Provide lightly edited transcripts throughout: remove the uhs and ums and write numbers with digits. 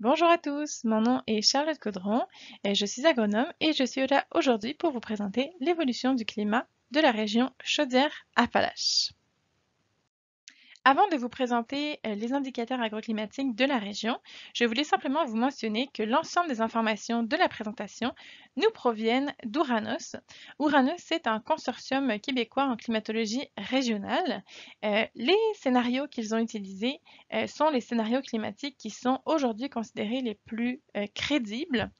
Bonjour à tous, mon nom est Charlotte Caudron, et je suis agronome et je suis là aujourd'hui pour vous présenter l'évolution du climat de la région Chaudière-Appalaches. Avant de vous présenter les indicateurs agroclimatiques de la région, je voulais simplement vous mentionner que l'ensemble des informations de la présentation nous proviennent d'Ouranos. Ouranos, c'est un consortium québécois en climatologie régionale. Les scénarios qu'ils ont utilisés sont les scénarios climatiques qui sont aujourd'hui considérés les plus crédibles.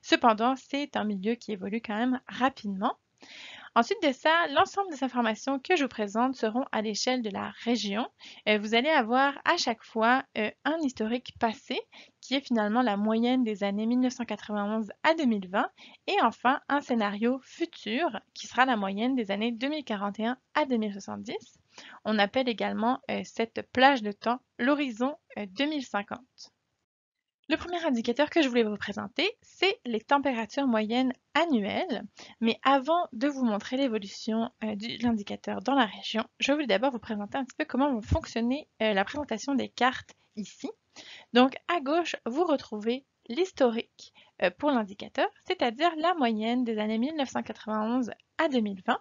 Cependant, c'est un milieu qui évolue quand même rapidement. Ensuite de ça, l'ensemble des informations que je vous présente seront à l'échelle de la région. Vous allez avoir à chaque fois un historique passé qui est finalement la moyenne des années 1991 à 2020 et enfin un scénario futur qui sera la moyenne des années 2041 à 2070. On appelle également cette plage de temps l'horizon 2050. Le premier indicateur que je voulais vous présenter, c'est les températures moyennes annuelles. Mais avant de vous montrer l'évolution de l'indicateur dans la région, je voulais d'abord vous présenter un petit peu comment vont fonctionner la présentation des cartes ici. Donc à gauche, vous retrouvez l'historique pour l'indicateur, c'est-à-dire la moyenne des années 1991 à 2020.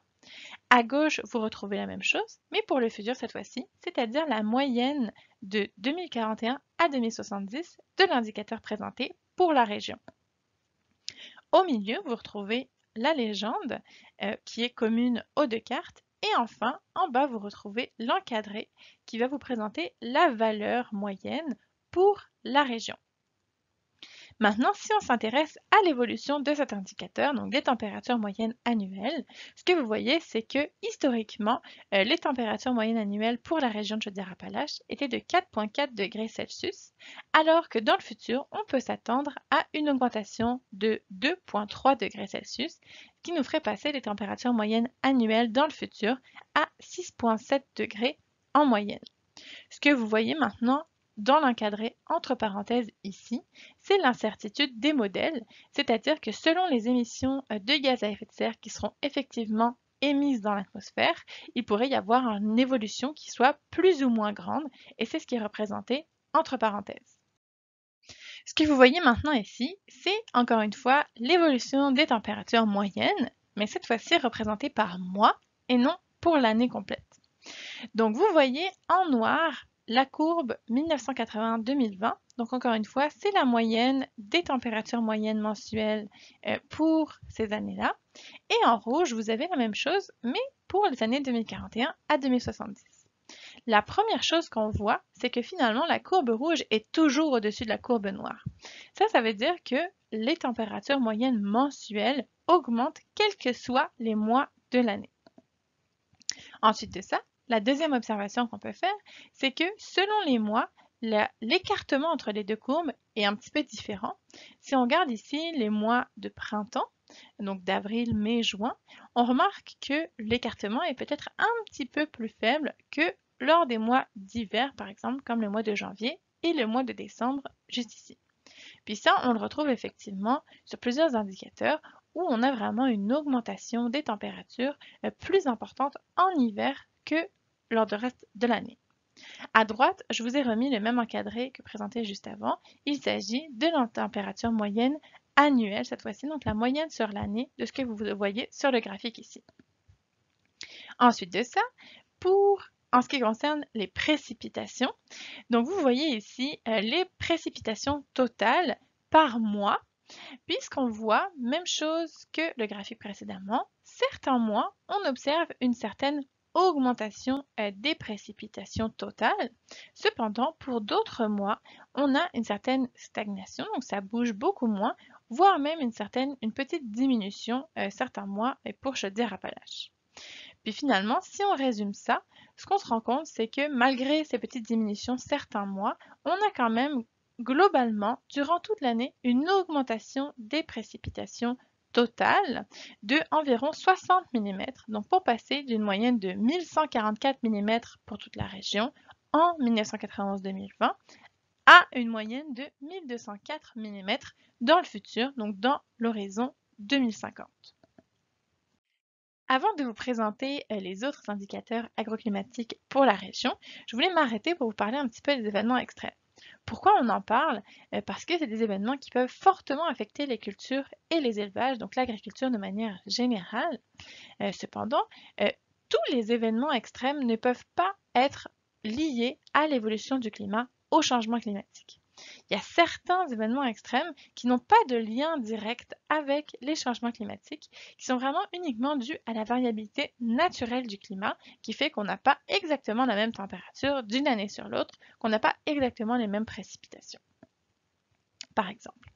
À gauche, vous retrouvez la même chose, mais pour le futur cette fois-ci, c'est-à-dire la moyenne de 2041 à 2070 de l'indicateur présenté pour la région. Au milieu, vous retrouvez la légende qui est commune aux deux cartes. Et enfin, en bas, vous retrouvez l'encadré qui va vous présenter la valeur moyenne pour la région. Maintenant, si on s'intéresse à l'évolution de cet indicateur, donc des températures moyennes annuelles, ce que vous voyez, c'est que historiquement, les températures moyennes annuelles pour la région de Chaudière-Appalaches étaient de 4,4 degrés Celsius, alors que dans le futur, on peut s'attendre à une augmentation de 2,3 degrés Celsius, ce qui nous ferait passer les températures moyennes annuelles dans le futur à 6,7 degrés en moyenne. Ce que vous voyez maintenant dans l'encadré entre parenthèses ici, c'est l'incertitude des modèles, c'est-à-dire que selon les émissions de gaz à effet de serre qui seront effectivement émises dans l'atmosphère, il pourrait y avoir une évolution qui soit plus ou moins grande, et c'est ce qui est représenté entre parenthèses. Ce que vous voyez maintenant ici, c'est encore une fois l'évolution des températures moyennes, mais cette fois-ci représentée par mois et non pour l'année complète. Donc vous voyez en noir la courbe 1980-2020. Donc encore une fois, c'est la moyenne des températures moyennes mensuelles pour ces années-là. Et en rouge, vous avez la même chose, mais pour les années 2041 à 2070. La première chose qu'on voit, c'est que finalement, la courbe rouge est toujours au-dessus de la courbe noire. Ça veut dire que les températures moyennes mensuelles augmentent quels que soient les mois de l'année. Ensuite de ça, la deuxième observation qu'on peut faire, c'est que selon les mois, l'écartement entre les deux courbes est un petit peu différent. Si on regarde ici les mois de printemps, donc d'avril, mai, juin, on remarque que l'écartement est peut-être un petit peu plus faible que lors des mois d'hiver, par exemple, comme le mois de janvier et le mois de décembre, juste ici. Puis ça, on le retrouve effectivement sur plusieurs indicateurs où on a vraiment une augmentation des températures plus importante en hiver que lors du reste de l'année. À droite, je vous ai remis le même encadré que présenté juste avant. Il s'agit de la température moyenne annuelle cette fois-ci, donc la moyenne sur l'année de ce que vous voyez sur le graphique ici. Ensuite de ça, en ce qui concerne les précipitations, donc vous voyez ici les précipitations totales par mois, puisqu'on voit, même chose que le graphique précédemment, certains mois, on observe une certaine augmentation des précipitations totales. Cependant, pour d'autres mois, on a une certaine stagnation, donc ça bouge beaucoup moins, voire même une petite diminution certains mois pour Chaudière-Appalaches. Puis finalement, si on résume ça, ce qu'on se rend compte, c'est que malgré ces petites diminutions certains mois, on a quand même globalement, durant toute l'année, une augmentation des précipitations totales de environ 60 mm, donc pour passer d'une moyenne de 1144 mm pour toute la région en 1991-2020 à une moyenne de 1204 mm dans le futur, donc dans l'horizon 2050. Avant de vous présenter les autres indicateurs agroclimatiques pour la région, je voulais m'arrêter pour vous parler un petit peu des événements extrêmes. Pourquoi on en parle? Parce que c'est des événements qui peuvent fortement affecter les cultures et les élevages, donc l'agriculture de manière générale. Cependant, tous les événements extrêmes ne peuvent pas être liés à l'évolution du climat, au changement climatique. Il y a certains événements extrêmes qui n'ont pas de lien direct avec les changements climatiques, qui sont vraiment uniquement dus à la variabilité naturelle du climat, qui fait qu'on n'a pas exactement la même température d'une année sur l'autre, qu'on n'a pas exactement les mêmes précipitations, par exemple.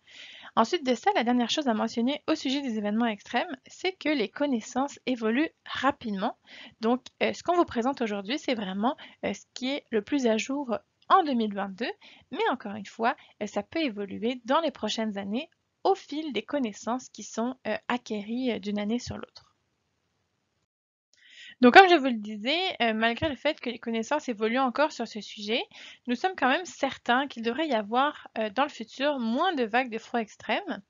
Ensuite de ça, la dernière chose à mentionner au sujet des événements extrêmes, c'est que les connaissances évoluent rapidement. Donc, ce qu'on vous présente aujourd'hui, c'est vraiment ce qui est le plus à jour en 2022, mais encore une fois, ça peut évoluer dans les prochaines années au fil des connaissances qui sont acquéries d'une année sur l'autre. Donc, comme je vous le disais, malgré le fait que les connaissances évoluent encore sur ce sujet, nous sommes quand même certains qu'il devrait y avoir dans le futur moins de vagues de froid extrême.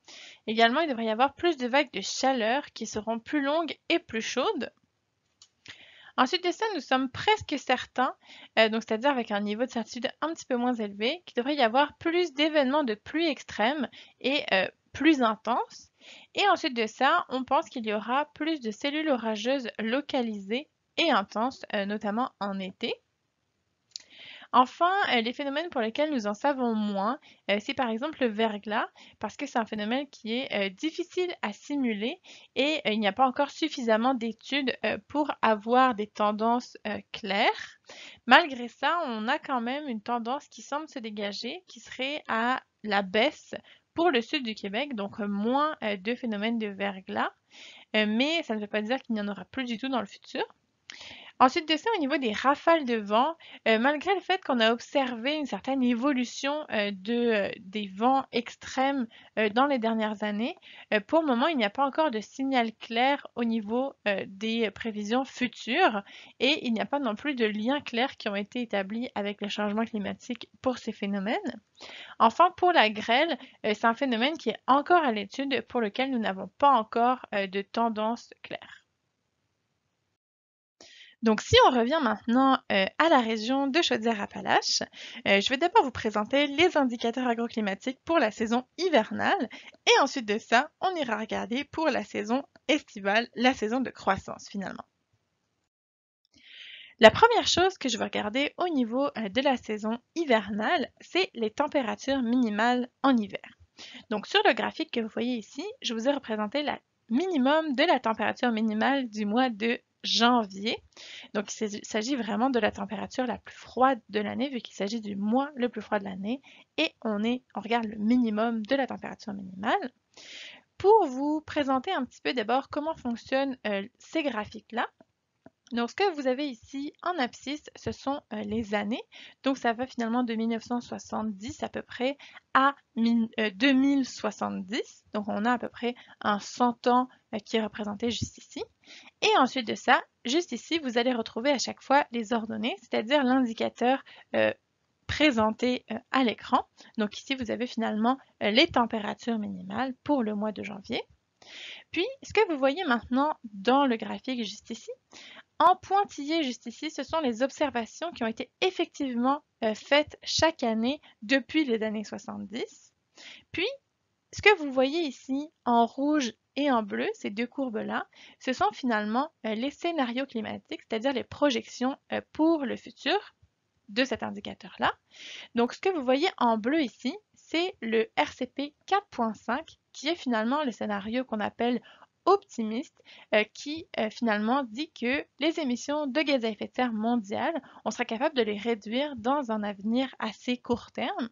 Également, il devrait y avoir plus de vagues de chaleur qui seront plus longues et plus chaudes. Ensuite de ça, nous sommes presque certains, donc c'est-à-dire avec un niveau de certitude un petit peu moins élevé, qu'il devrait y avoir plus d'événements de pluie extrêmes et plus intenses. Et ensuite de ça, on pense qu'il y aura plus de cellules orageuses localisées et intenses, notamment en été. Enfin, les phénomènes pour lesquels nous en savons moins, c'est par exemple le verglas, parce que c'est un phénomène qui est difficile à simuler et il n'y a pas encore suffisamment d'études pour avoir des tendances claires. Malgré ça, on a quand même une tendance qui semble se dégager, qui serait à la baisse pour le sud du Québec, donc moins de phénomènes de verglas, mais ça ne veut pas dire qu'il n'y en aura plus du tout dans le futur. Ensuite de ça, au niveau des rafales de vent, malgré le fait qu'on a observé une certaine évolution des vents extrêmes dans les dernières années, pour le moment, il n'y a pas encore de signal clair au niveau des prévisions futures et il n'y a pas non plus de liens clairs qui ont été établis avec le changement climatique pour ces phénomènes. Enfin, pour la grêle, c'est un phénomène qui est encore à l'étude pour lequel nous n'avons pas encore de tendance claire. Donc, si on revient maintenant à la région de Chaudière-Appalaches, je vais d'abord vous présenter les indicateurs agroclimatiques pour la saison hivernale et ensuite de ça, on ira regarder pour la saison estivale, la saison de croissance finalement. La première chose que je vais regarder au niveau de la saison hivernale, c'est les températures minimales en hiver. Donc, sur le graphique que vous voyez ici, je vous ai représenté la minimum de la température minimale du mois de janvier. Donc, il s'agit vraiment de la température la plus froide de l'année, vu qu'il s'agit du mois le plus froid de l'année. Et on regarde le minimum de la température minimale. Pour vous présenter un petit peu d'abord comment fonctionnent ces graphiques-là, donc, ce que vous avez ici en abscisse, ce sont les années. Donc, ça va finalement de 1970 à peu près à 2070. Donc, on a à peu près un 100 ans qui est représenté juste ici. Et ensuite de ça, juste ici, vous allez retrouver à chaque fois les ordonnées, c'est-à-dire l'indicateur présenté à l'écran. Donc, ici, vous avez finalement les températures minimales pour le mois de janvier. Puis, ce que vous voyez maintenant dans le graphique juste ici, en pointillé juste ici, ce sont les observations qui ont été effectivement faites chaque année depuis les années 70. Puis, ce que vous voyez ici en rouge et en bleu, ces deux courbes-là, ce sont finalement les scénarios climatiques, c'est-à-dire les projections pour le futur de cet indicateur-là. Donc, ce que vous voyez en bleu ici, c'est le RCP 4.5 qui est finalement le scénario qu'on appelle optimiste qui finalement dit que les émissions de gaz à effet de serre mondiales, on sera capable de les réduire dans un avenir assez court terme.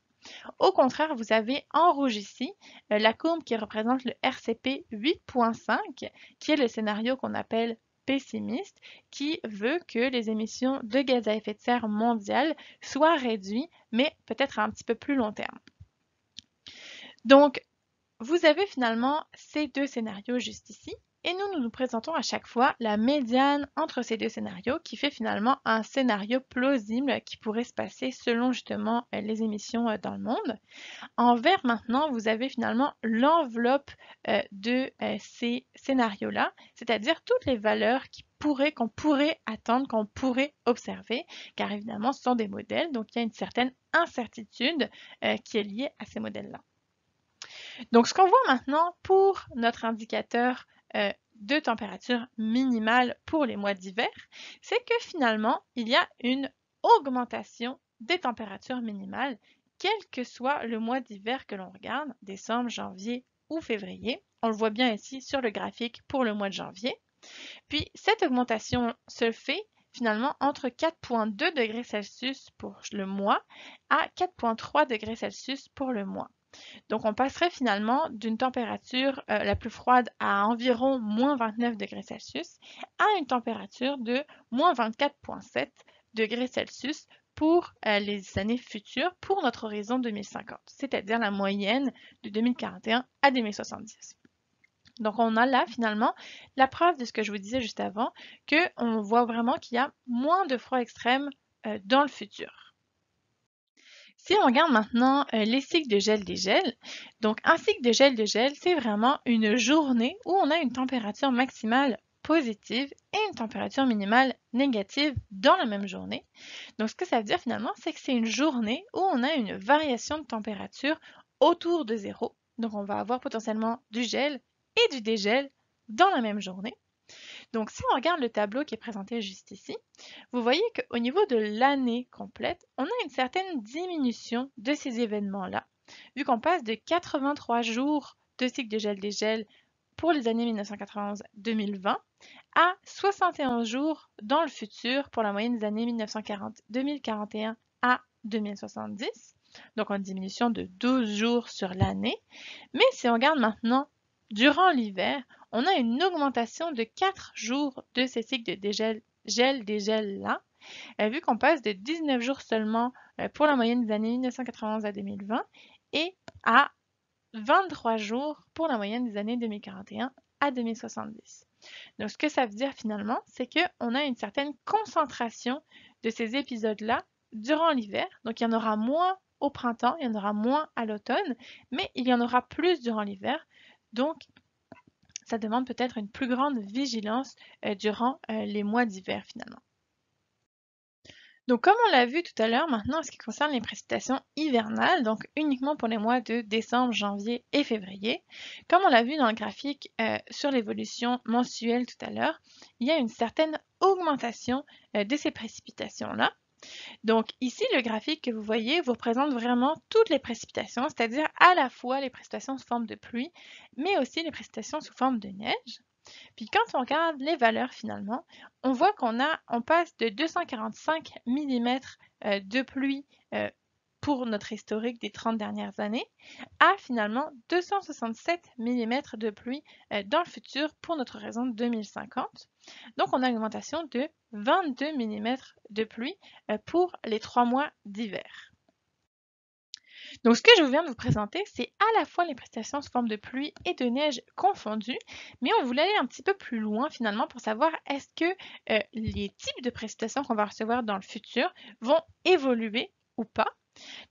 Au contraire, vous avez en rouge ici la courbe qui représente le RCP 8.5 qui est le scénario qu'on appelle pessimiste, qui veut que les émissions de gaz à effet de serre mondiales soient réduites, mais peut-être à un petit peu plus long terme. Donc, vous avez finalement ces deux scénarios juste ici, et nous présentons à chaque fois la médiane entre ces deux scénarios qui fait finalement un scénario plausible qui pourrait se passer selon justement les émissions dans le monde. En vert maintenant, vous avez finalement l'enveloppe de ces scénarios-là, c'est-à-dire toutes les valeurs qui qu'on pourrait attendre, qu'on pourrait observer, car évidemment, ce sont des modèles, donc il y a une certaine incertitude qui est liée à ces modèles-là. Donc, ce qu'on voit maintenant pour notre indicateur de température minimale pour les mois d'hiver, c'est que finalement, il y a une augmentation des températures minimales, quel que soit le mois d'hiver que l'on regarde, décembre, janvier ou février. On le voit bien ici sur le graphique pour le mois de janvier. Puis, cette augmentation se fait finalement entre 4,2 degrés Celsius pour le mois à 4,3 degrés Celsius pour le mois. Donc, on passerait finalement d'une température la plus froide à environ moins 29 degrés Celsius à une température de moins 24,7 degrés Celsius pour les années futures pour notre horizon 2050, c'est-à-dire la moyenne de 2041 à 2070. Donc, on a là finalement la preuve de ce que je vous disais juste avant, qu'on voit vraiment qu'il y a moins de froid extrême dans le futur. Si on regarde maintenant les cycles de gel-dégel, donc un cycle de gel-dégel, c'est vraiment une journée où on a une température maximale positive et une température minimale négative dans la même journée. Donc ce que ça veut dire finalement, c'est que c'est une journée où on a une variation de température autour de zéro. Donc on va avoir potentiellement du gel et du dégel dans la même journée. Donc, si on regarde le tableau qui est présenté juste ici, vous voyez qu'au niveau de l'année complète, on a une certaine diminution de ces événements-là, vu qu'on passe de 83 jours de cycle de gel-dégel pour les années 1991-2020 à 71 jours dans le futur pour la moyenne des années 2041 à 2070. Donc, une diminution de 12 jours sur l'année. Mais si on regarde maintenant durant l'hiver, on a une augmentation de 4 jours de ces cycles de gel-dégel-là, vu qu'on passe de 19 jours seulement pour la moyenne des années 1991 à 2020 et à 23 jours pour la moyenne des années 2041 à 2070. Donc, ce que ça veut dire finalement, c'est qu'on a une certaine concentration de ces épisodes-là durant l'hiver. Donc, il y en aura moins au printemps, il y en aura moins à l'automne, mais il y en aura plus durant l'hiver. Donc, ça demande peut-être une plus grande vigilance durant les mois d'hiver finalement. Donc, comme on l'a vu tout à l'heure, maintenant, en ce qui concerne les précipitations hivernales, donc uniquement pour les mois de décembre, janvier et février, comme on l'a vu dans le graphique sur l'évolution mensuelle tout à l'heure, il y a une certaine augmentation de ces précipitations-là. Donc ici, le graphique que vous voyez vous représente vraiment toutes les précipitations, c'est-à-dire à la fois les précipitations sous forme de pluie, mais aussi les précipitations sous forme de neige. Puis quand on regarde les valeurs finalement, on voit on passe de 245 mm de pluie pour notre historique des 30 dernières années à finalement 267 mm de pluie dans le futur pour notre horizon 2050. Donc on a une augmentation de 22 mm de pluie pour les 3 mois d'hiver. Donc, ce que je viens de vous présenter, c'est à la fois les précipitations sous forme de pluie et de neige confondues, mais on voulait aller un petit peu plus loin finalement pour savoir est-ce que les types de précipitations qu'on va recevoir dans le futur vont évoluer ou pas.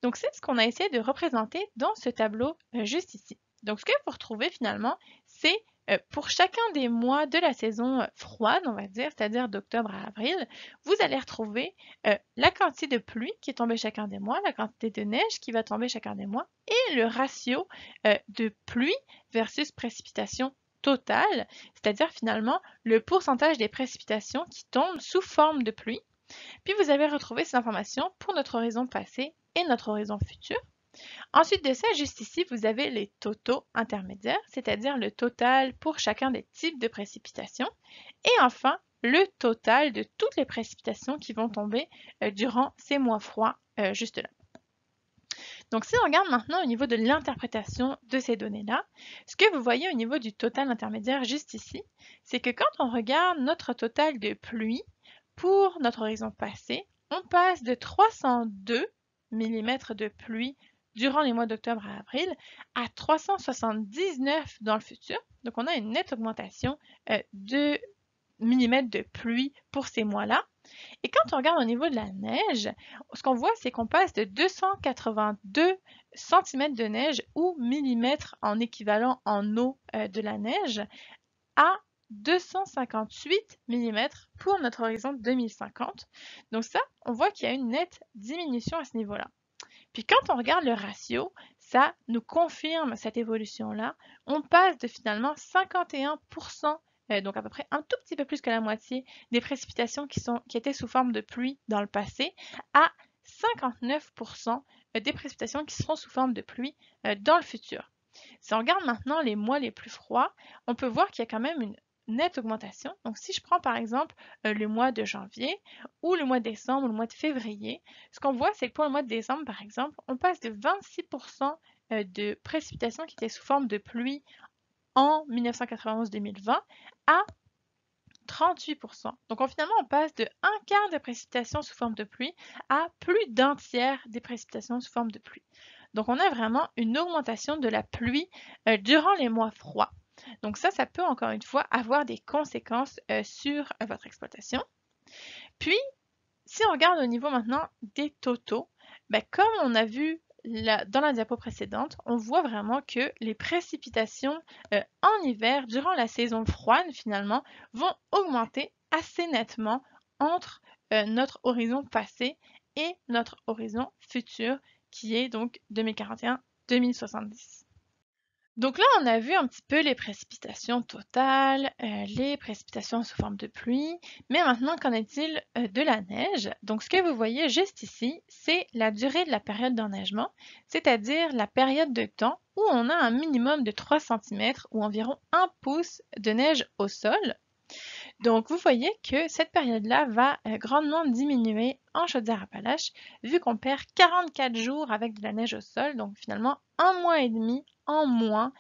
Donc, c'est ce qu'on a essayé de représenter dans ce tableau juste ici. Donc, ce que vous retrouvez finalement, c'est pour chacun des mois de la saison froide, on va dire, c'est-à-dire d'octobre à avril, vous allez retrouver la quantité de pluie qui est tombée chacun des mois, la quantité de neige qui va tomber chacun des mois et le ratio de pluie versus précipitation totale, c'est-à-dire finalement le pourcentage des précipitations qui tombent sous forme de pluie. Puis vous avez retrouvé ces informations pour notre horizon passé et notre horizon futur. Ensuite de ça, juste ici, vous avez les totaux intermédiaires, c'est-à-dire le total pour chacun des types de précipitations. Et enfin, le total de toutes les précipitations qui vont tomber durant ces mois froids juste là. Donc, si on regarde maintenant au niveau de l'interprétation de ces données-là, ce que vous voyez au niveau du total intermédiaire juste ici, c'est que quand on regarde notre total de pluie pour notre horizon passé, on passe de 302 mm de pluie durant les mois d'octobre à avril à 379 dans le futur. Donc, on a une nette augmentation de millimètres de pluie pour ces mois-là. Et quand on regarde au niveau de la neige, ce qu'on voit, c'est qu'on passe de 282 cm de neige ou millimètres en équivalent en eau de la neige à 258 mm pour notre horizon 2050. Donc ça, on voit qu'il y a une nette diminution à ce niveau-là. Puis quand on regarde le ratio, ça nous confirme cette évolution-là. On passe de finalement 51%, donc à peu près un tout petit peu plus que la moitié des précipitations qui étaient sous forme de pluie dans le passé, à 59% des précipitations qui seront sous forme de pluie dans le futur. Si on regarde maintenant les mois les plus froids, on peut voir qu'il y a quand même une nette augmentation. Donc si je prends par exemple le mois de janvier ou le mois de décembre ou le mois de février, ce qu'on voit c'est que pour le mois de décembre par exemple, on passe de 26% de précipitations qui étaient sous forme de pluie en 1991-2020 à 38%. Donc finalement, on passe de un quart de précipitations sous forme de pluie à plus d'un tiers des précipitations sous forme de pluie. Donc on a vraiment une augmentation de la pluie durant les mois froids. Donc ça peut encore une fois avoir des conséquences sur votre exploitation. Puis, si on regarde au niveau maintenant des totaux, comme on a vu dans la diapo précédente, on voit vraiment que les précipitations en hiver, durant la saison froide finalement, vont augmenter assez nettement entre notre horizon passé et notre horizon futur, qui est donc 2041-2070. Donc là, on a vu un petit peu les précipitations totales, les précipitations sous forme de pluie, mais maintenant, qu'en est-il de la neige? Donc ce que vous voyez juste ici, c'est la durée de la période d'enneigement, c'est-à-dire la période de temps où on a un minimum de 3 cm ou environ 1 pouce de neige au sol. Donc vous voyez que cette période-là va grandement diminuer en Chaudière-Appalaches, vu qu'on perd 44 jours avec de la neige au sol, donc finalement un mois et demi en moins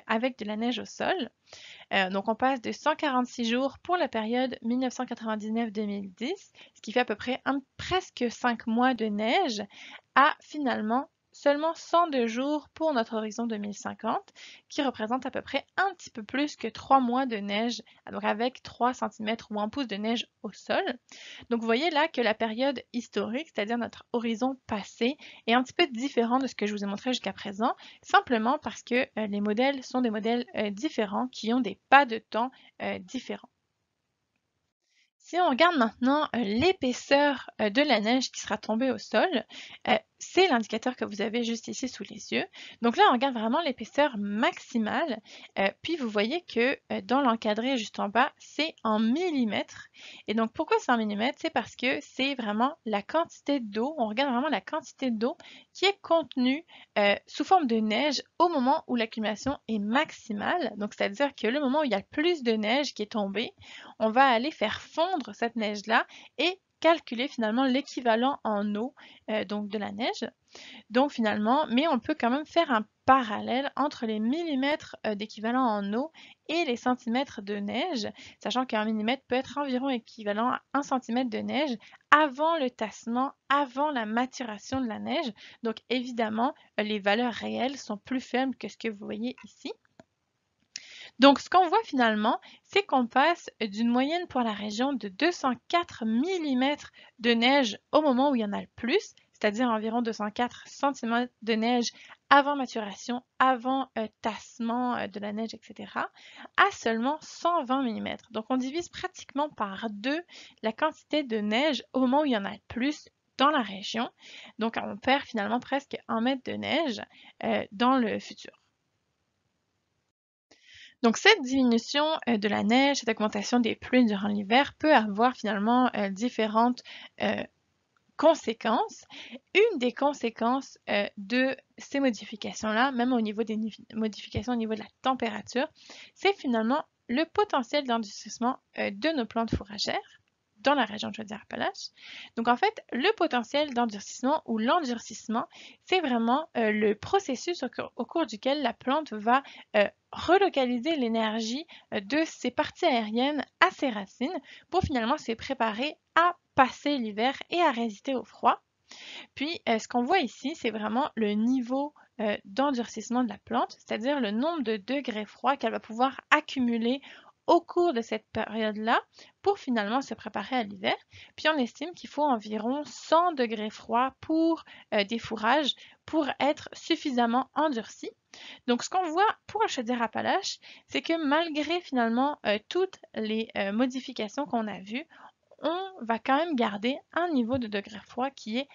avec de la neige au sol. Donc on passe de 146 jours pour la période 1999-2010, ce qui fait à peu près presque 5 mois de neige, à finalement seulement 102 jours pour notre horizon 2050, qui représente à peu près un petit peu plus que 3 mois de neige, donc avec 3 cm ou 1 pouce de neige au sol. Donc vous voyez là que la période historique, c'est-à-dire notre horizon passé, est un petit peu différent de ce que je vous ai montré jusqu'à présent, simplement parce que les modèles sont des modèles différents qui ont des pas de temps différents. Si on regarde maintenant l'épaisseur de la neige qui sera tombée au sol, c'est l'indicateur que vous avez juste ici sous les yeux. Donc là, on regarde vraiment l'épaisseur maximale, puis vous voyez que dans l'encadré juste en bas, c'est en millimètres. Et donc pourquoi c'est en millimètres? C'est parce que c'est vraiment la quantité d'eau, on regarde vraiment la quantité d'eau qui est contenue sous forme de neige au moment où l'accumulation est maximale. Donc c'est-à-dire que le moment où il y a le plus de neige qui est tombée, on va aller faire fondre cette neige-là et calculer finalement l'équivalent en eau donc de la neige. Donc finalement, mais on peut quand même faire un parallèle entre les millimètres d'équivalent en eau et les centimètres de neige, sachant qu'un millimètre peut être environ équivalent à 1 cm de neige avant le tassement, avant la maturation de la neige. Donc évidemment, les valeurs réelles sont plus faibles que ce que vous voyez ici. Donc, ce qu'on voit finalement, c'est qu'on passe d'une moyenne pour la région de 204 mm de neige au moment où il y en a le plus, c'est-à-dire environ 204 cm de neige avant maturation, avant tassement de la neige, etc., à seulement 120 mm. Donc, on divise pratiquement par 2 la quantité de neige au moment où il y en a le plus dans la région. Donc, on perd finalement presque 1 mètre de neige dans le futur. Donc cette diminution de la neige, cette augmentation des pluies durant l'hiver peut avoir finalement différentes conséquences. Une des conséquences de ces modifications-là, même au niveau des modifications au niveau de la température, c'est finalement le potentiel d'endurcissement de nos plantes fourragères dans la région de Chaudière-Appalaches. Donc en fait, le potentiel d'endurcissement ou l'endurcissement, c'est vraiment le processus au cours duquel la plante va relocaliser l'énergie de ses parties aériennes à ses racines pour finalement se préparer à passer l'hiver et à résister au froid. Puis, ce qu'on voit ici, c'est vraiment le niveau d'endurcissement de la plante, c'est-à-dire le nombre de degrés froids qu'elle va pouvoir accumuler au cours de cette période-là pour finalement se préparer à l'hiver. Puis on estime qu'il faut environ 100 degrés froids pour des fourrages pour être suffisamment endurcis. Donc ce qu'on voit pour la Chaudière-Appalaches, c'est que malgré finalement toutes les modifications qu'on a vues, on va quand même garder un niveau de degrés froids qui est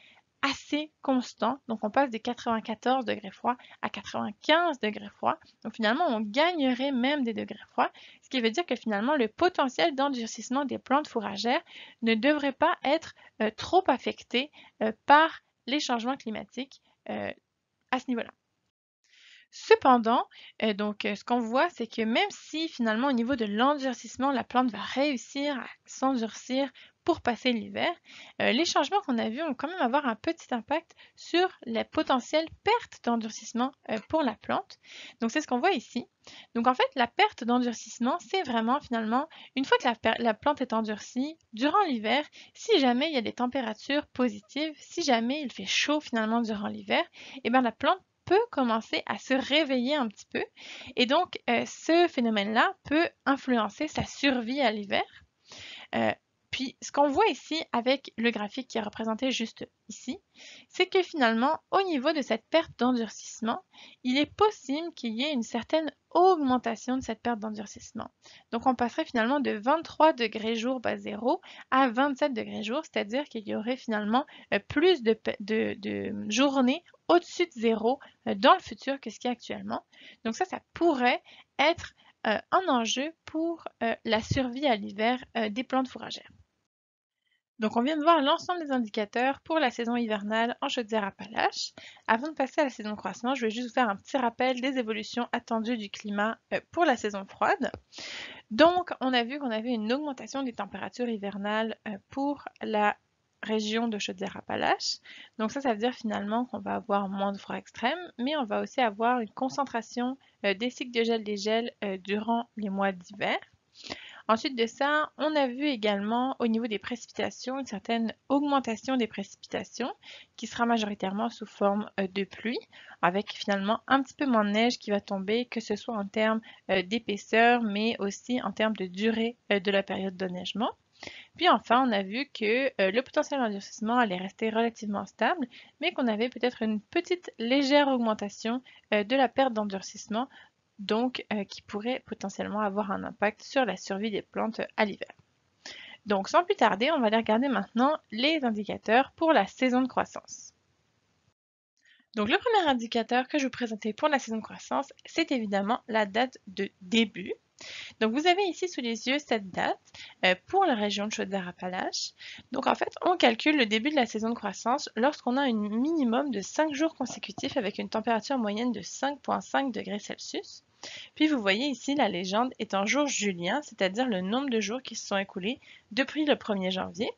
assez constant. Donc on passe des 94 degrés froids à 95 degrés froids. Donc finalement, on gagnerait même des degrés froids, ce qui veut dire que finalement, le potentiel d'endurcissement des plantes fourragères ne devrait pas être trop affecté par les changements climatiques à ce niveau-là. Cependant, ce qu'on voit, c'est que même si finalement au niveau de l'endurcissement, la plante va réussir à s'endurcir pour passer l'hiver, les changements qu'on a vus vont quand même avoir un petit impact sur les potentielles pertes d'endurcissement pour la plante. Donc c'est ce qu'on voit ici. Donc en fait, la perte d'endurcissement, c'est vraiment finalement, une fois que la plante est endurcie, durant l'hiver, si jamais il y a des températures positives, si jamais il fait chaud finalement durant l'hiver, et bien la plante peut commencer à se réveiller un petit peu. Et donc, ce phénomène-là peut influencer sa survie à l'hiver. Puis, ce qu'on voit ici avec le graphique qui est représenté juste ici, c'est que finalement, au niveau de cette perte d'endurcissement, il est possible qu'il y ait une certaine augmentation de cette perte d'endurcissement. Donc, on passerait finalement de 23 degrés jour bas zéro à 27 degrés jour, c'est-à-dire qu'il y aurait finalement plus de journées au-dessus de zéro dans le futur que ce qu'il y a actuellement. Donc ça pourrait être un enjeu pour la survie à l'hiver des plantes fourragères. Donc on vient de voir l'ensemble des indicateurs pour la saison hivernale en Chaudière-Appalaches. Avant de passer à la saison de croissance, je vais juste vous faire un petit rappel des évolutions attendues du climat pour la saison froide. Donc on a vu qu'on avait une augmentation des températures hivernales pour la région de Chaudière-Appalaches. Donc ça veut dire finalement qu'on va avoir moins de froid extrême, mais on va aussi avoir une concentration des cycles de gel-dégel durant les mois d'hiver. Ensuite de ça, on a vu également au niveau des précipitations une certaine augmentation des précipitations qui sera majoritairement sous forme de pluie, avec finalement un petit peu moins de neige qui va tomber, que ce soit en termes d'épaisseur, mais aussi en termes de durée de la période d'enneigement. Puis enfin, on a vu que le potentiel d'endurcissement allait rester relativement stable, mais qu'on avait peut-être une petite légère augmentation de la perte d'endurcissement, donc qui pourrait potentiellement avoir un impact sur la survie des plantes à l'hiver. Donc sans plus tarder, on va aller regarder maintenant les indicateurs pour la saison de croissance. Donc le premier indicateur que je vous présentais pour la saison de croissance, c'est évidemment la date de début. Donc vous avez ici sous les yeux cette date pour la région de Chaudière-Appalaches. Donc en fait, on calcule le début de la saison de croissance lorsqu'on a un minimum de 5 jours consécutifs avec une température moyenne de 5,5 degrés Celsius. Puis vous voyez ici la légende est en jours juliens, c'est-à-dire le nombre de jours qui se sont écoulés depuis le 1er janvier.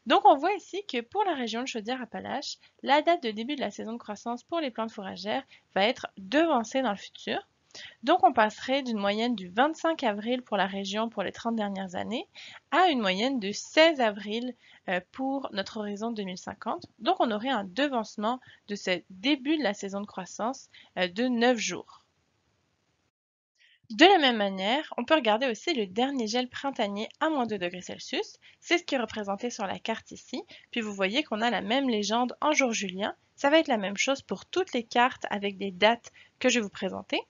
Donc on voit ici que pour la région de Chaudière-Appalaches, la date de début de la saison de croissance pour les plantes fourragères va être devancée dans le futur. Donc on passerait d'une moyenne du 25 avril pour la région pour les 30 dernières années à une moyenne de 16 avril pour notre horizon 2050. Donc on aurait un devancement de ce début de la saison de croissance de 9 jours. De la même manière, on peut regarder aussi le dernier gel printanier à moins 2 degrés Celsius. C'est ce qui est représenté sur la carte ici. Puis vous voyez qu'on a la même légende en jour julien. Ça va être la même chose pour toutes les cartes avec des dates que je vais vous présenter.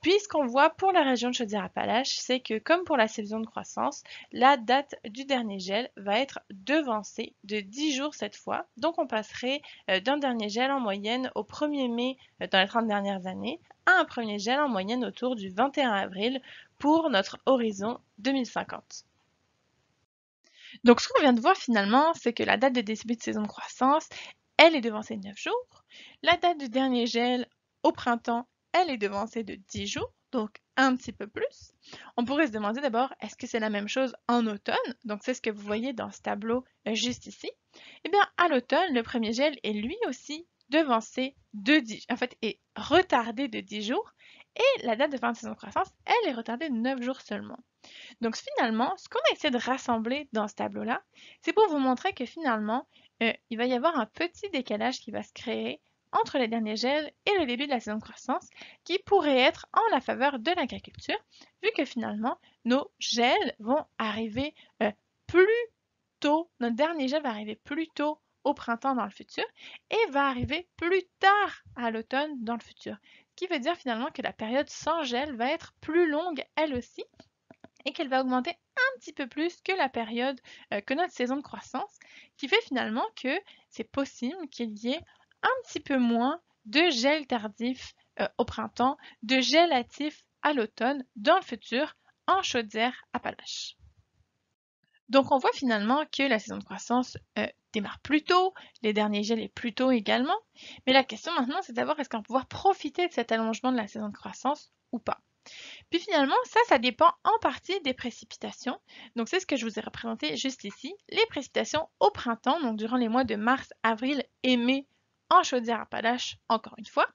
Puis ce qu'on voit pour la région de Chaudière-Appalaches, c'est que comme pour la saison de croissance, la date du dernier gel va être devancée de 10 jours cette fois. Donc on passerait d'un dernier gel en moyenne au 1er mai dans les 30 dernières années à un premier gel en moyenne autour du 21 avril pour notre horizon 2050. Donc ce qu'on vient de voir finalement, c'est que la date de début de saison de croissance, elle est devancée de 9 jours. La date du dernier gel au printemps, elle est devancée de 10 jours, donc un petit peu plus. On pourrait se demander d'abord, est-ce que c'est la même chose en automne? Donc c'est ce que vous voyez dans ce tableau juste ici. Eh bien, à l'automne, le premier gel est lui aussi devancé de 10, en fait, est retardé de 10 jours, et la date de fin de saison de croissance, elle est retardée de 9 jours seulement. Donc finalement, ce qu'on a essayé de rassembler dans ce tableau-là, c'est pour vous montrer que finalement, il va y avoir un petit décalage qui va se créer entre les derniers gels et le début de la saison de croissance qui pourrait être en la faveur de l'agriculture, vu que finalement, nos gels vont arriver plus tôt, notre dernier gel va arriver plus tôt au printemps dans le futur et va arriver plus tard à l'automne dans le futur. Ce qui veut dire finalement que la période sans gel va être plus longue elle aussi et qu'elle va augmenter un petit peu plus que la période que notre saison de croissance, qui fait finalement que c'est possible qu'il y ait un petit peu moins de gel tardif au printemps, de gel hâtif à l'automne dans le futur en Chaudière-Appalaches. Donc on voit finalement que la saison de croissance démarre plus tôt, les derniers gels est plus tôt également, mais la question maintenant c'est de savoir est-ce qu'on va pouvoir profiter de cet allongement de la saison de croissance ou pas. Puis finalement, ça dépend en partie des précipitations. Donc c'est ce que je vous ai représenté juste ici. Les précipitations au printemps, donc durant les mois de mars, avril et mai en Chaudière-Appalaches, encore une fois.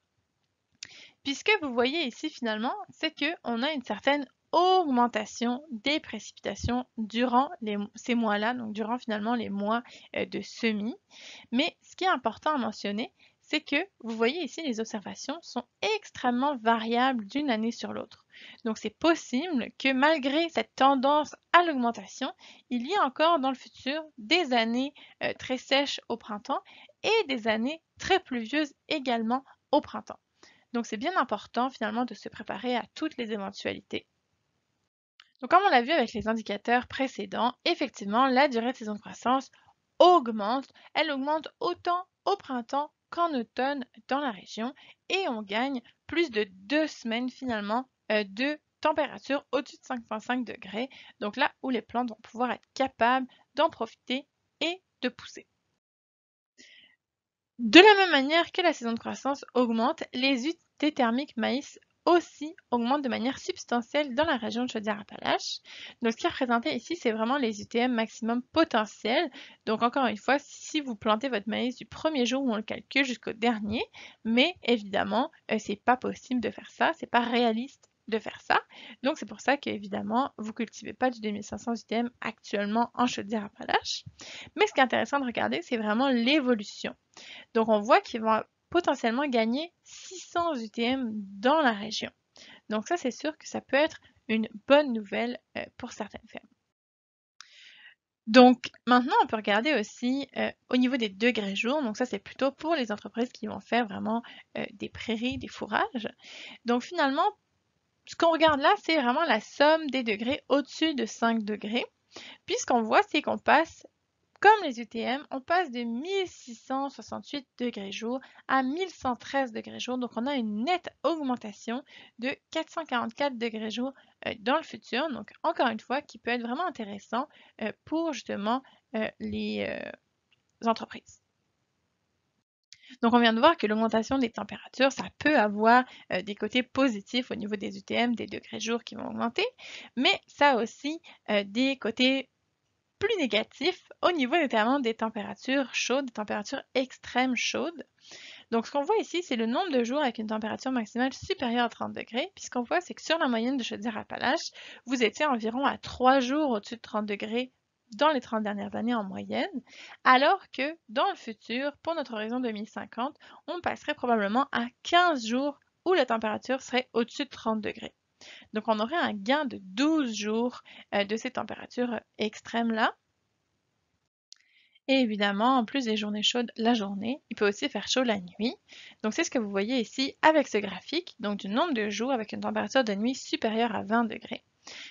Puis ce que vous voyez ici finalement, c'est qu'on a une certaine augmentation des précipitations durant ces mois-là, donc durant finalement les mois de semis. Mais ce qui est important à mentionner, c'est que vous voyez ici les observations sont extrêmement variables d'une année sur l'autre. Donc c'est possible que malgré cette tendance à l'augmentation, il y ait encore dans le futur des années très sèches au printemps et des années très pluvieuses également au printemps. Donc c'est bien important finalement de se préparer à toutes les éventualités. Donc comme on l'a vu avec les indicateurs précédents, effectivement la durée de saison de croissance augmente. Elle augmente autant au printemps qu'en automne dans la région et on gagne plus de 2 semaines finalement de température au-dessus de 5,5 degrés. Donc là où les plantes vont pouvoir être capables d'en profiter et de pousser. De la même manière que la saison de croissance augmente, les unités thermiques maïs aussi augmentent de manière substantielle dans la région de Chaudière-Appalaches. Donc ce qui est représenté ici, c'est vraiment les UTM maximum potentiels. Donc encore une fois, si vous plantez votre maïs du premier jour où on le calcule jusqu'au dernier, mais évidemment, c'est pas possible de faire ça, c'est pas réaliste de faire ça. Donc c'est pour ça qu'évidemment, vous cultivez pas du 2500 UTM actuellement en Chaudière-Appalaches. Mais ce qui est intéressant de regarder, c'est vraiment l'évolution. Donc on voit qu'ils vont potentiellement gagner 600 UTM dans la région. Donc ça, c'est sûr que ça peut être une bonne nouvelle pour certaines fermes. Donc maintenant, on peut regarder aussi au niveau des degrés jour. Donc ça, c'est plutôt pour les entreprises qui vont faire vraiment des prairies, des fourrages. Donc finalement, ce qu'on regarde là, c'est vraiment la somme des degrés au-dessus de 5 degrés. Puis ce qu'on voit, c'est qu'on passe comme les UTM, on passe de 1668 degrés jour à 1113 degrés jour. Donc, on a une nette augmentation de 444 degrés jour dans le futur. Donc, encore une fois, qui peut être vraiment intéressant pour justement les entreprises. Donc, on vient de voir que l'augmentation des températures, ça peut avoir des côtés positifs au niveau des UTM, des degrés jour qui vont augmenter, mais ça a aussi des côtés plus négatifs au niveau notamment des températures chaudes, des températures extrêmes chaudes. Donc ce qu'on voit ici, c'est le nombre de jours avec une température maximale supérieure à 30 degrés. Puis ce qu'on voit, c'est que sur la moyenne de Chaudière-Appalaches, vous étiez environ à 3 jours au-dessus de 30 degrés dans les 30 dernières années en moyenne, alors que dans le futur, pour notre horizon 2050, on passerait probablement à 15 jours où la température serait au-dessus de 30 degrés. Donc on aurait un gain de 12 jours de ces températures extrêmes-là. Et évidemment, en plus des journées chaudes la journée, il peut aussi faire chaud la nuit. Donc c'est ce que vous voyez ici avec ce graphique, donc du nombre de jours avec une température de nuit supérieure à 20 degrés.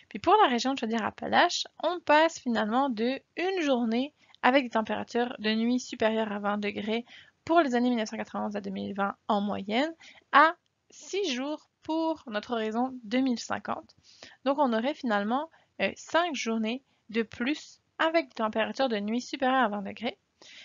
Puis pour la région de Chaudière-Appalaches, on passe finalement de une journée avec des températures de nuit supérieures à 20 degrés pour les années 1991 à 2020 en moyenne, à 6 jours pour notre horizon 2050. Donc on aurait finalement 5 journées de plus avec des températures de nuit supérieures à 20 degrés.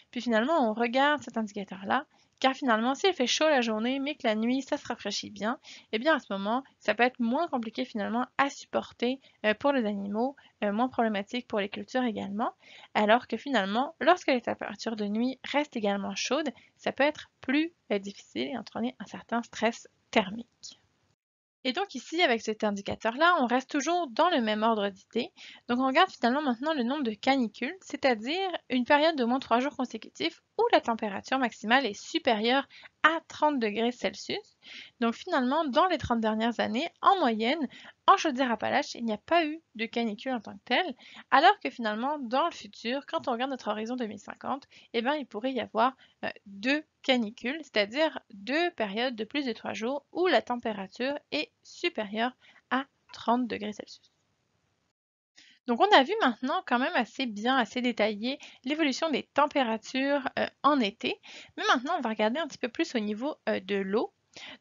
Puis finalement, on regarde cet indicateur-là, car finalement, s'il fait chaud la journée, mais que la nuit, ça se rafraîchit bien, eh bien à ce moment, ça peut être moins compliqué finalement à supporter pour les animaux, moins problématique pour les cultures également, alors que finalement, lorsque les températures de nuit restent également chaudes, ça peut être plus difficile et entraîner un certain stress thermique. Et donc ici, avec cet indicateur-là, on reste toujours dans le même ordre d'idées. Donc on regarde finalement maintenant le nombre de canicules, c'est-à-dire une période d'au moins 3 jours consécutifs où la température maximale est supérieure à 30 degrés Celsius. Donc finalement, dans les 30 dernières années, en moyenne, en Chaudière-Appalaches, il n'y a pas eu de canicule en tant que telle, alors que finalement, dans le futur, quand on regarde notre horizon 2050, eh bien, il pourrait y avoir deux canicules, c'est-à-dire deux périodes de plus de 3 jours où la température est supérieure à 30 degrés Celsius. Donc on a vu maintenant quand même assez bien, assez détaillé l'évolution des températures en été, mais maintenant on va regarder un petit peu plus au niveau de l'eau.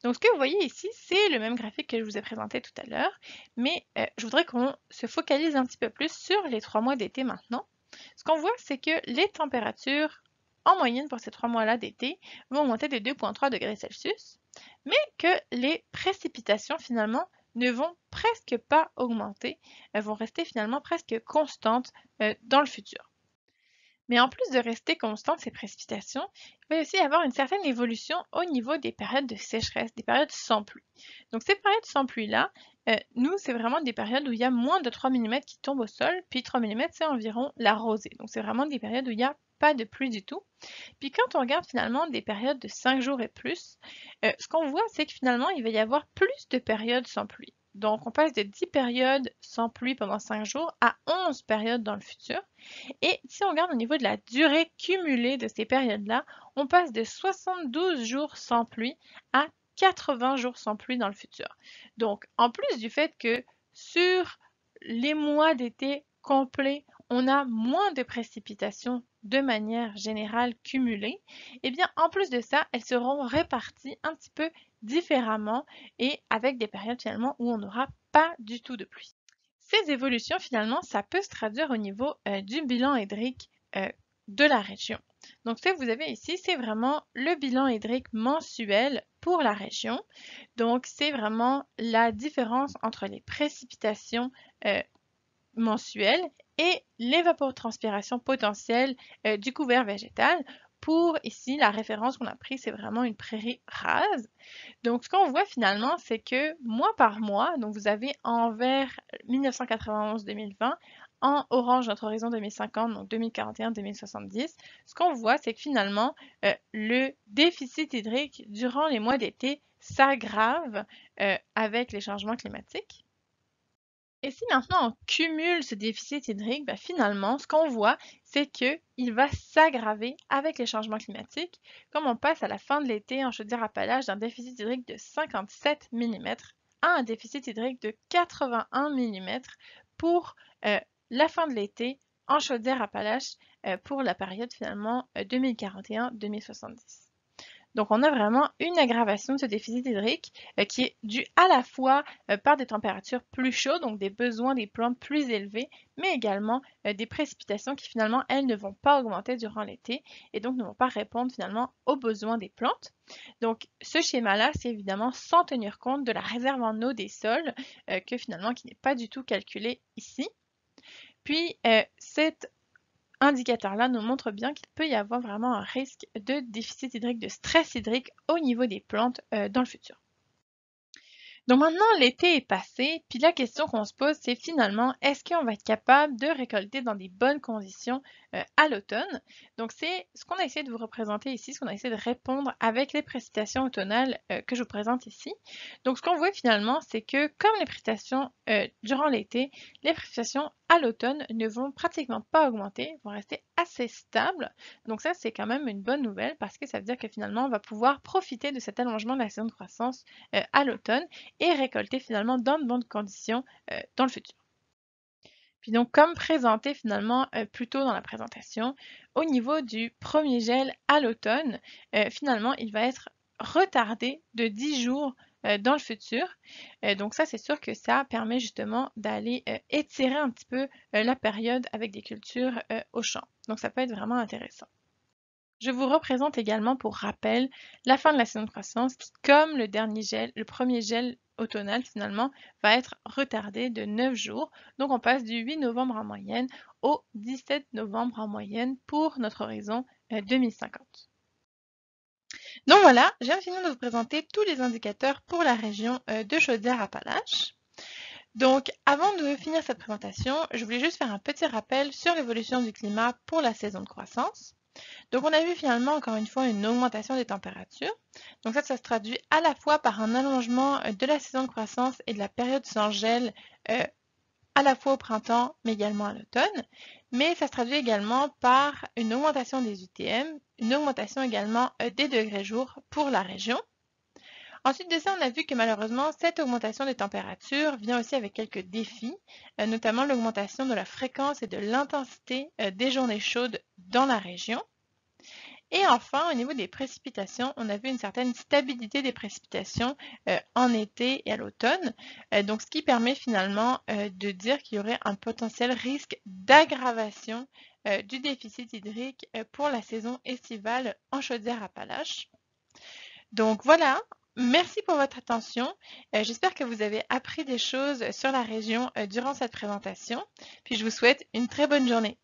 Donc ce que vous voyez ici, c'est le même graphique que je vous ai présenté tout à l'heure, mais je voudrais qu'on se focalise un petit peu plus sur les 3 mois d'été maintenant. Ce qu'on voit, c'est que les températures en moyenne pour ces 3 mois-là d'été vont augmenter de 2,3 degrés Celsius, mais que les précipitations finalement ne vont presque pas augmenter, elles vont rester finalement presque constantes dans le futur. Mais en plus de rester constantes ces précipitations, il va aussi y avoir une certaine évolution au niveau des périodes de sécheresse, des périodes sans pluie. Donc ces périodes sans pluie-là, nous, c'est vraiment des périodes où il y a moins de 3 mm qui tombent au sol, puis 3 mm, c'est environ la rosée. Donc c'est vraiment des périodes où il n'y a pas de pluie du tout. Puis quand on regarde finalement des périodes de 5 jours et plus, ce qu'on voit, c'est que finalement, il va y avoir plus de périodes sans pluie. Donc, on passe de 10 périodes sans pluie pendant 5 jours à 11 périodes dans le futur. Et si on regarde au niveau de la durée cumulée de ces périodes-là, on passe de 72 jours sans pluie à 80 jours sans pluie dans le futur. Donc, en plus du fait que sur les mois d'été complets, on a moins de précipitations de manière générale cumulées, et bien en plus de ça, elles seront réparties un petit peu différemment et avec des périodes finalement où on n'aura pas du tout de pluie. Ces évolutions finalement, ça peut se traduire au niveau du bilan hydrique de la région. Donc ce que vous avez ici, c'est vraiment le bilan hydrique mensuel pour la région. Donc c'est vraiment la différence entre les précipitations mensuelles et l'évapotranspiration potentielle du couvert végétal. Pour ici, la référence qu'on a prise, c'est vraiment une prairie rase. Donc, ce qu'on voit finalement, c'est que mois par mois, donc vous avez en vert 1991-2020, en orange notre horizon 2050, donc 2041-2070. Ce qu'on voit, c'est que finalement, le déficit hydrique durant les mois d'été s'aggrave avec les changements climatiques. Et si maintenant on cumule ce déficit hydrique, ben finalement, ce qu'on voit, c'est qu'il va s'aggraver avec les changements climatiques, comme on passe à la fin de l'été en Chaudière-Appalaches d'un déficit hydrique de 57 mm à un déficit hydrique de 81 mm pour la fin de l'été en Chaudière-Appalaches pour la période finalement 2041-2070. Donc, on a vraiment une aggravation de ce déficit hydrique qui est due à la fois par des températures plus chaudes, donc des besoins des plantes plus élevés, mais également des précipitations qui finalement, elles, ne vont pas augmenter durant l'été et donc ne vont pas répondre finalement aux besoins des plantes. Donc, ce schéma-là, c'est évidemment sans tenir compte de la réserve en eau des sols qui n'est pas du tout calculée ici. Puis, cet indicateur-là nous montre bien qu'il peut y avoir vraiment un risque de déficit hydrique, de stress hydrique au niveau des plantes dans le futur. Donc maintenant, l'été est passé, puis la question qu'on se pose, c'est finalement, est-ce qu'on va être capable de récolter dans des bonnes conditions à l'automne? Donc c'est ce qu'on a essayé de vous représenter ici, ce qu'on a essayé de répondre avec les précipitations automnales que je vous présente ici. Donc ce qu'on voit finalement, c'est que comme les précipitations durant l'été, les précipitations à l'automne ne vont pratiquement pas augmenter, vont rester assez stables. Donc ça, c'est quand même une bonne nouvelle parce que ça veut dire que finalement, on va pouvoir profiter de cet allongement de la saison de croissance à l'automne et récolter finalement dans de bonnes conditions dans le futur. Puis donc, comme présenté finalement plus tôt dans la présentation, au niveau du premier gel à l'automne, finalement, il va être retardé de 10 jours dans le futur. Donc ça, c'est sûr que ça permet justement d'aller étirer un petit peu la période avec des cultures au champ. Donc ça peut être vraiment intéressant. Je vous représente également pour rappel la fin de la saison de croissance qui, comme le dernier gel, le premier gel automnal finalement, va être retardé de 9 jours. Donc on passe du 8 novembre en moyenne au 17 novembre en moyenne pour notre horizon 2050. Donc voilà, j'ai fini de vous présenter tous les indicateurs pour la région de Chaudière-Appalaches. Donc avant de finir cette présentation, je voulais juste faire un petit rappel sur l'évolution du climat pour la saison de croissance. Donc on a vu finalement encore une fois une augmentation des températures. Donc ça se traduit à la fois par un allongement de la saison de croissance et de la période sans gel à la fois au printemps mais également à l'automne. Mais ça se traduit également par une augmentation des UTM, une augmentation également des degrés jour pour la région. Ensuite de ça, on a vu que malheureusement, cette augmentation des températures vient aussi avec quelques défis, notamment l'augmentation de la fréquence et de l'intensité des journées chaudes dans la région. Et enfin, au niveau des précipitations, on a vu une certaine stabilité des précipitations en été et à l'automne, donc ce qui permet finalement de dire qu'il y aurait un potentiel risque d'aggravation du déficit hydrique pour la saison estivale en Chaudière-Appalaches. Donc voilà, merci pour votre attention. J'espère que vous avez appris des choses sur la région durant cette présentation. Puis je vous souhaite une très bonne journée.